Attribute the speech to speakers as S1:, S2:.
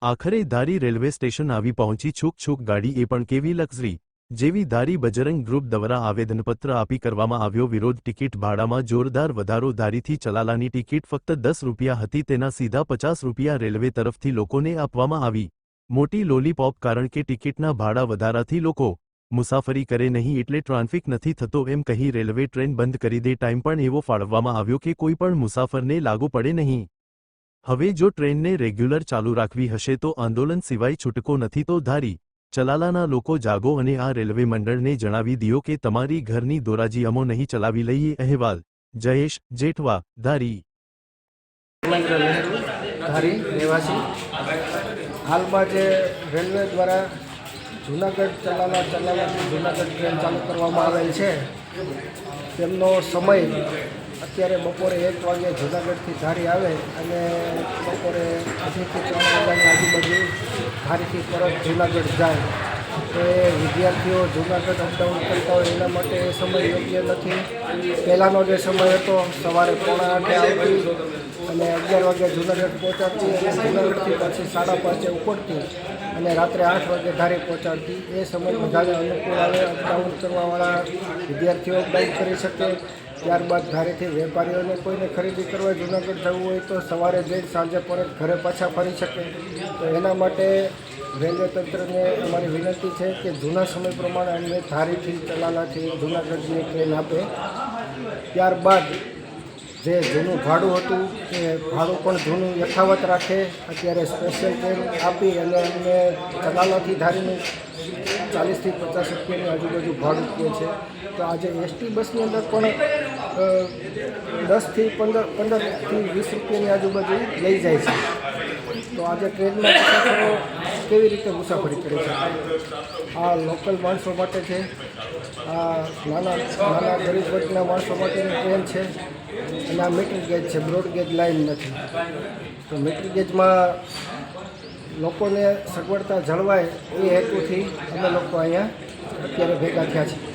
S1: આખરે ધારી railway station આવી પહોંચી છૂક ગાડી એ પણ કેવી લક્ઝરી જેવી ધારી બજરંગ ગ્રુપ દ્વારા આવેદનપત્ર આપી કરવામાં આવ્યો વિરોધ ટિકિટ ભાડામાં જોરદાર વધારો ધારીથી ચલાલાની ટિકિટ ફક્ત 10 રૂપિયા હતી તેના સીધા 50 રૂપિયા રેલવે તરફથી લોકોને આપવામાં આવી મોટી લોલીપોપ કારણ કે ટિકિટના ભાડા વધારાથી લોકો મુસાફરી કરે નહીં એટલે ટ્રાફિક નથી થતો એમ કહી રેલવે ટ્રેન બંધ કરી દે ટાઈમ પણ એવો ફાળવવામાં આવ્યો કે કોઈ પણ મુસાફરને લાગુ પડે નહીં હવે જો ટ્રેનને રેગ્યુલર ચાલુ રાખવી હશે તો આંદોલન સિવાય છૂટકો નથી તો ધારી ચલાલાના લોકો જાગો અને આ રેલવે મંડળને જણાવી દિયો કે તમારી ઘરની દોરાજી અમો નહીં ચલાવી લઈએ અહેવાલ જયેશ જેઠવા ધારી
S2: રહેવાસી હાલમાં જે રેલવે દ્વારા જૂનાગઢ ચલાલાથી જૂનાગઢ ટ્રેન ચાલુ કરવામાં આવેલ છે તેમનો સમય અત્યારે બપોરે 1 વાગે જૂનાગઢથી ધારી આવે અને બપોરે 2:30 થી 3 વાગ્યાની આજુબાજુ ધારીથી પરત જૂનાગઢ જાય તો એ વિદ્યાર્થીઓ જૂનાગઢ અપડાઉન કરતા હોય એના માટે એ સમય યોગ્ય નથી. પહેલાંનો જે સમય હતો સવારે 7:45 આવતી અને 11 વાગે જૂનાગઢ પહોંચાડતી અને જૂનાગઢથી પછી 5:30 ઉપડતી અને રાત્રે 8 વાગે ધારી પહોંચાડતી. એ સમય બધાને અનુકૂળ આવે, અપડાઉન કરવાવાળા વિદ્યાર્થીઓ અપડાઉન કરી શકે. ત્યારબાદ ધારીથી વેપારીઓને કોઈને ખરીદી કરવા જૂનાગઢ જવું હોય તો સવારે જઈ સાંજે પરત ઘરે પાછા ફરી શકે. તો એના માટે રેલવે તંત્રને અમારી વિનંતી છે કે જૂના સમય પ્રમાણે અમને ધારીથી ચલાલાથી જૂનાગઢની ટ્રેન આપે. ત્યારબાદ જે જૂનું ભાડું હતું એ ભાડું પણ જૂનું યથાવત રાખે. અત્યારે સ્પેશિયલ ટ્રેન આપી અને અમને ચલાલાથી ધારીનું 40 થી 50 રૂપિયાની આજુબાજુ ભાડું કહે છે. તો આજે એસટી બસની અંદર પણ 10 થી 15 થી 20 રૂપિયાની આજુબાજુ લઈ જાય છે. તો આજે ટ્રેનમાં મુસાફરો કેવી રીતે મુસાફરી કરી શકે? આ લોકલ માણસો માટે છે, આ નાના ગરીબ વર્ગના માણસો માટેની ટ્રેન છે અને આ મીટર ગેજ છે, બ્રોડ ગેજ લાઇન નથી. તો મીટર ગેજમાં લોકોને સગવડતા જળવાય એ હેતુથી અમે લોકો અહીંયા અત્યારે ભેગા થયા છીએ.